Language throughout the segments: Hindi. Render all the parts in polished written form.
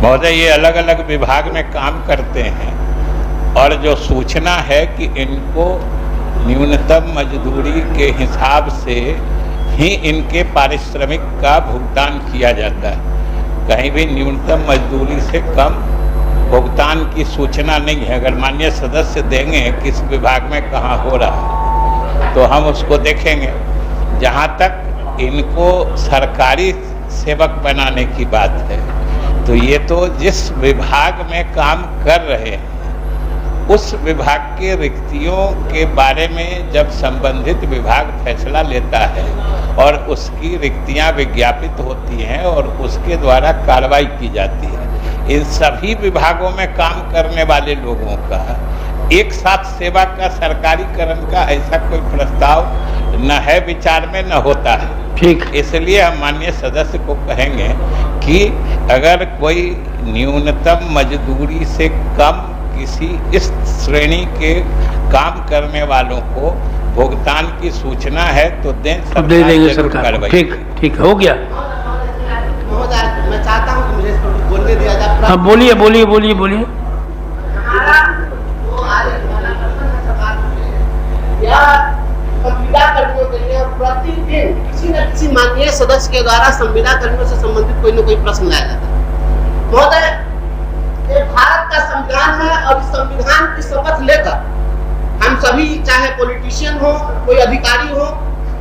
महोदय, ये अलग अलग विभाग में काम करते हैं और जो सूचना है कि इनको न्यूनतम मजदूरी के हिसाब से ही इनके पारिश्रमिक का भुगतान किया जाता है। कहीं भी न्यूनतम मजदूरी से कम भुगतान की सूचना नहीं है। अगर माननीय सदस्य देंगे किस विभाग में कहाँ हो रहा है तो हम उसको देखेंगे। जहाँ तक इनको सरकारी सेवक बनाने की बात है तो ये तो जिस विभाग में काम कर रहे हैं उस विभाग के रिक्तियों के बारे में जब संबंधित विभाग फैसला लेता है और उसकी रिक्तियां विज्ञापित होती हैं और उसके द्वारा कार्रवाई की जाती है, इन सभी विभागों में काम करने वाले लोगों का एक साथ सेवा का सरकारीकरण का ऐसा कोई प्रस्ताव न है, विचार में न होता है। ठीक, इसलिए हम माननीय सदस्य को कहेंगे कि अगर कोई न्यूनतम मजदूरी से कम किसी इस श्रेणी के काम करने वालों को भुगतान की सूचना है तो दे देंगे सरकार। ठीक ठीक, हो गया। मैं चाहता हूं कि मुझे बोलने दिया जाए। हाँ, बोलिए बोलिए बोलिए बोलिए। संविदा कर्मियों के लिए प्रतिदिन किसी न किसी माननीय सदस्य के द्वारा संविदा कर्मियों से संबंधित कोई न कोई प्रश्न लाया जाता है। महोदय, ये भारत का संविधान है और इस संविधान की शपथ लेकर हम सभी, चाहे पॉलिटिशियन हो, कोई अधिकारी हो,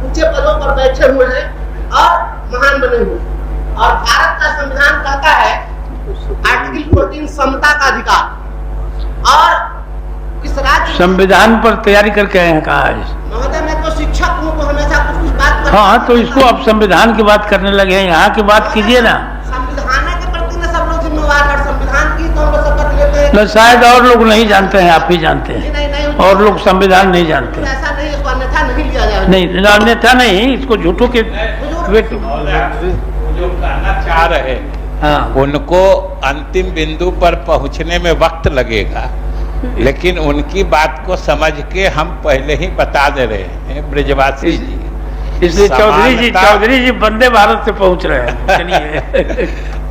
ऊंचे पदों पर बैठे हुए हैं और महान बने हुए, और भारत का संविधान कहता है आर्टिकल 14 समता का अधिकार। और इस राज्य संविधान पर तैयारी करके आए हैं, कहा है महोदय, मैं तो शिक्षक हूँ तो हमेशा कुछ बात करता हूं। हाँ, तो इसको आप संविधान की बात करने लगे हैं, यहाँ की बात कीजिए ना। संविधान के प्रति न सब लोग जिम्मेवार है, संविधान की तो हम लोग शपथ लेते हैं। न शायद और लोग नहीं जानते हैं, आप ही जानते हैं। नहीं, और लोग संविधान नहीं जानते। ऐसा नहीं, इसको अन्यथा नहीं लिया जाए। नहीं, अन्यथा नहीं, इसको झूठों के जो कहना चाह रहे हाँ, उनको अंतिम बिंदु पर पहुंचने में वक्त लगेगा, लेकिन उनकी बात को समझ के हम पहले ही बता दे रहे हैं ब्रजवासी जी। इसलिए चौधरी जी वंदे भारत से पहुंच रहे हैं। चलिए।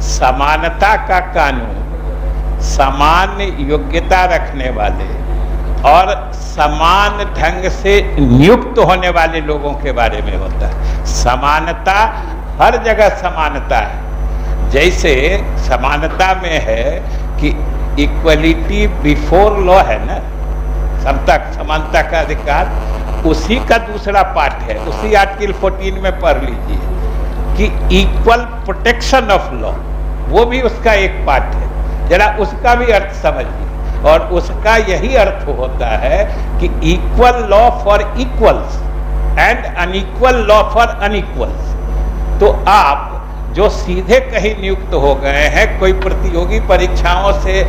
समानता का कानून समान योग्यता रखने वाले और समान ढंग से नियुक्त होने वाले लोगों के बारे में होता है। समानता हर जगह समानता है। जैसे समानता में है कि इक्वलिटी बिफोर लॉ है ना, सब तक समानता का अधिकार, उसी का दूसरा पार्ट है, उसी आर्टिकल 14 में पढ़ लीजिए कि इक्वल प्रोटेक्शन ऑफ लॉ, वो भी उसका एक पार्ट है। जरा उसका भी अर्थ समझिए, और उसका यही अर्थ होता है कि equal law for equals and unequal law for unequals. तो आप जो सीधे कहीं नियुक्त हो गए हैं, कोई प्रतियोगी परीक्षाओं से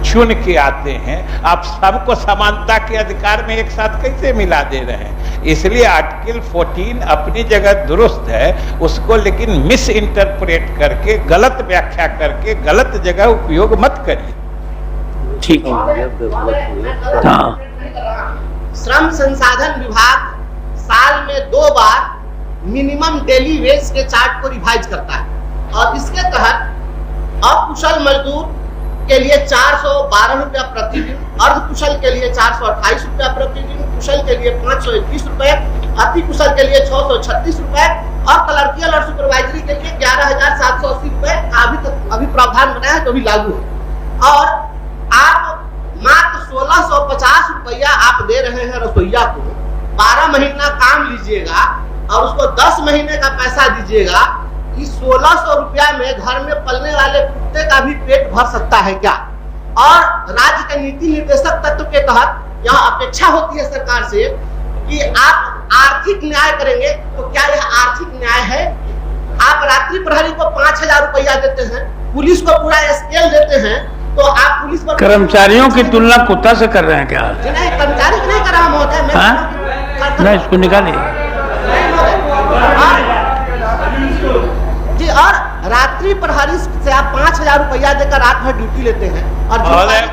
चुन के आते हैं, आप सबको समानता के अधिकार में एक साथ कैसे मिला दे रहे हैं? इसलिए आर्टिकल 14 अपनी जगह दुरुस्त है, उसको लेकिन मिस इंटरप्रेट करके, गलत व्याख्या करके, गलत जगह उपयोग मत करिए। ठीक है। हाँ, श्रम संसाधन विभाग साल में 2 बार मिनिमम डेली वेज के चार्ट को रिवाइज करता है, और इसके तहत अकुशल मजदूर के लिए 412 रुपया प्रतिदिन, अर्धकुशल के लिए 428 रुपया प्रतिदिन, कुशल के लिए 521 रुपए, अति कुशल के लिए 636 रुपए, और क्लर्कियल और सुपरवाइजरी के लिए 11,780 रुपए अभी प्रावधान बनाया है, जो भी लागू है। और आप मात्र 1650 रुपया आप दे रहे हैं रसोईया को। 12 महीना काम लीजिएगा और उसको 10 महीने का पैसा दीजिएगा। इस 1600 रुपया में घर में पलने वाले कुत्ते का भी पेट भर सकता है क्या? और राज्य के नीति निर्देशक तत्व के तहत यह अपेक्षा होती है सरकार से कि आप आर्थिक न्याय करेंगे, तो क्या यह आर्थिक न्याय है? आप रात्रि प्रहरी को 5000 रुपया देते हैं, पुलिस को पूरा स्केल देते हैं, तो आप पुलिस पर कर्मचारियों की तुलना कुत्ता से कर रहे हैं क्या? नहीं, कर्मचारी नहीं कर रहा हूं महोदय, मैं इसको निकालिए जी। और रात्रि प्रहरी से आप 5000 रुपया देकर रात भर ड्यूटी लेते हैं। और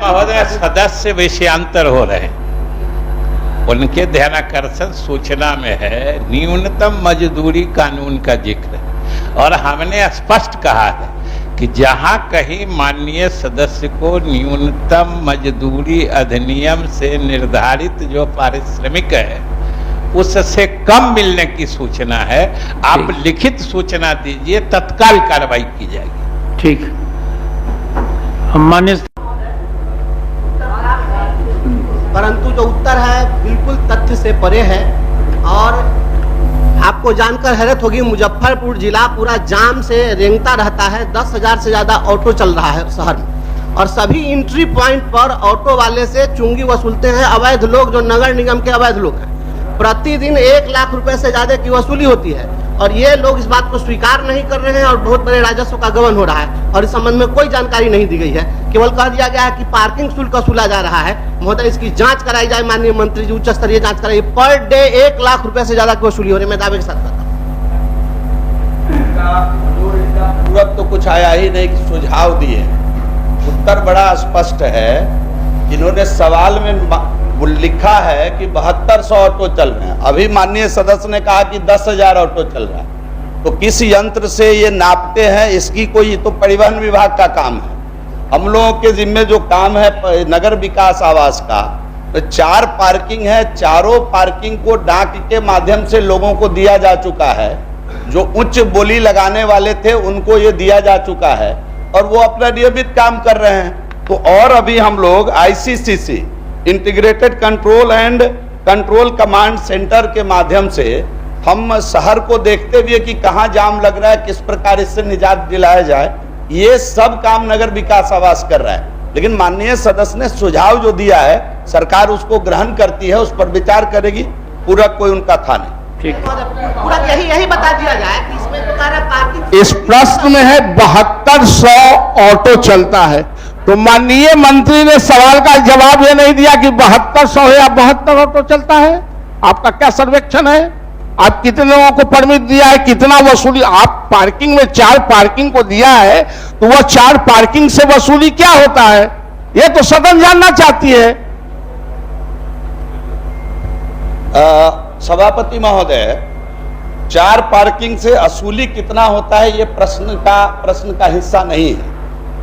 महोदय, सदस्य विषयांतर हो रहे हैं, उनके ध्यानाकर्षण सूचना में है न्यूनतम मजदूरी कानून का जिक्र, और हमने स्पष्ट कहा है कि जहां कहीं माननीय सदस्य को न्यूनतम मजदूरी अधिनियम से निर्धारित जो पारिश्रमिक है उससे कम मिलने की सूचना है, आप लिखित सूचना दीजिए, तत्काल कार्रवाई की जाएगी। ठीक। मान्य परंतु जो उत्तर है बिल्कुल तथ्य से परे है और आपको जानकर हैरत होगी, मुजफ्फरपुर जिला पूरा जाम से रेंगता रहता है। 10,000 से ज्यादा ऑटो चल रहा है शहर में और सभी एंट्री पॉइंट पर ऑटो वाले से चुंगी वसूलते हैं अवैध लोग, जो नगर निगम के अवैध लोग हैं। प्रतिदिन 1 लाख रुपए से ज्यादा की वसूली होती है और ये लोग इस बात को स्वीकार नहीं कर रहे हैं और बहुत बड़े राजस्व का गबन हो रहा है और इस संबंध में कोई जानकारी नहीं दी गई है। केवल कह दिया गया है कि पार्किंग शुल्क वसूला जा रहा है। महोदय, इसकी जांच कराई जाए, माननीय मंत्री जी उच्च स्तरीय जांच कराइए। पर डे 1 लाख रुपए से ज्यादा की वसूली हो रही है, मैं दावे के साथ कहता हूं। तुरंत तो कुछ आया ही नहीं कि सुझाव दिए। उत्तर बड़ा स्पष्ट है। इन्होंने सवाल में लिखा है कि 7200 ऑटो चल रहे हैं। अभी माननीय सदस्य ने कहा कि 10,000 ऑटो चल रहा है। तो किस यंत्र से ये नापते हैं, इसकी कोई तो परिवहन विभाग का काम है। हम लोगों के जिम्मे जो काम है नगर विकास आवास का, तो 4 पार्किंग है, चारों पार्किंग को डाक के माध्यम से लोगों को दिया जा चुका है। जो उच्च बोली लगाने वाले थे उनको ये दिया जा चुका है और वो अपना नियमित काम कर रहे हैं। तो और अभी हम लोग ICCC integrated control and control command centre के माध्यम से हम शहर को देखते हुए कि कहाँ जाम लग रहा है, किस प्रकार इससे निजात दिलाया जाए, ये सब काम नगर विकास आवास कर रहा है। लेकिन माननीय सदस्य ने सुझाव जो दिया है, सरकार उसको ग्रहण करती है, उस पर विचार करेगी। पूरा कोई उनका था नहीं। पूरा यही बता दिया जाए कि इसमें तो कह रहा है पार्किंग। इस प्रश्न में है 7200 ऑटो चलता है, तो माननीय मंत्री ने सवाल का जवाब ये नहीं दिया कि 7200 या 72 ऑटो चलता है। आपका क्या सर्वेक्षण है? आप कितने लोगों को परमिट दिया है, कितना वसूली? आप पार्किंग में 4 पार्किंग को दिया है, तो वह 4 पार्किंग से वसूली क्या होता है, ये तो सदन जानना चाहती है। सभापति महोदय, 4 पार्किंग से वसूली कितना होता है, ये प्रश्न का हिस्सा नहीं है।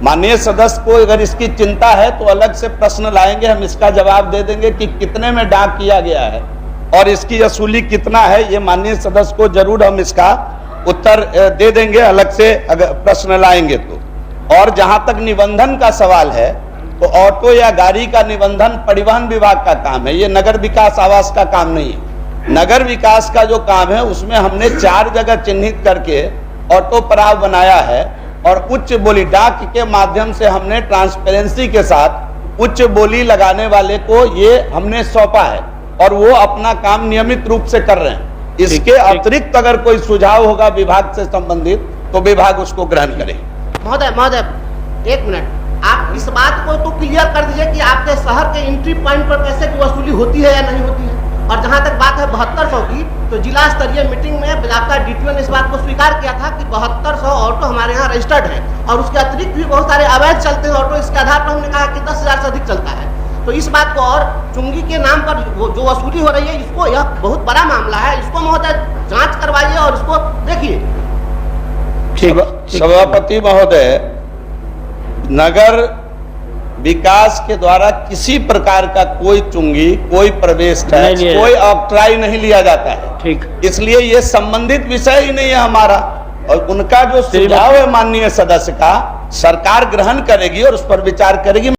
माननीय सदस्य को अगर इसकी चिंता है तो अलग से प्रश्न लाएंगे, हम इसका जवाब दे देंगे कि कितने में डाक किया गया है और इसकी वसूली कितना है। ये माननीय सदस्य को जरूर हम इसका उत्तर दे देंगे, अलग से अगर प्रश्न लाएंगे तो। और जहां तक निबंधन का सवाल है, तो ऑटो या गाड़ी का निबंधन परिवहन विभाग का काम है, ये नगर विकास आवास का काम नहीं है। नगर विकास का जो काम है उसमें हमने 4 जगह चिन्हित करके ऑटो पड़ाव बनाया है और उच्च बोली डाक के माध्यम से हमने ट्रांसपेरेंसी के साथ उच्च बोली लगाने वाले को ये हमने सौंपा है और वो अपना काम नियमित रूप से कर रहे हैं। इसके अतिरिक्त अगर कोई सुझाव होगा विभाग से संबंधित तो विभाग उसको ग्रहण करे। महोदय 1 मिनट, आप इस बात को तो क्लियर कर दीजिए कि आपके शहर के एंट्री पॉइंट पर पैसे की वसूली होती है या नहीं होती है। और जहां तक बात है 7200 की, तो जिला स्तरीय मीटिंग में आपका DTO ने इस बात को स्वीकार किया था कि 7200 ऑटो हमारे यहाँ रजिस्टर्ड है और उसके अतिरिक्त भी बहुत सारे अवैध चलते हैं ऑटो। इसके आधार पर हमने कहा कि 10,000 से अधिक चलता है। तो इस बात को और चुंगी के नाम पर जो वसूली हो रही है, इसको यह बहुत बड़ा मामला है, इसको महोदय जांच करवाइए और इसको देखिए। सभापति महोदय, नगर विकास के द्वारा किसी प्रकार का कोई चुंगी, कोई प्रवेश टैक्स, कोई ऑक्ट्राई नहीं लिया जाता है। ठीक, इसलिए ये संबंधित विषय ही नहीं है हमारा। और उनका जो सुझाव है माननीय सदस्य का, सरकार ग्रहण करेगी और उस पर विचार करेगी।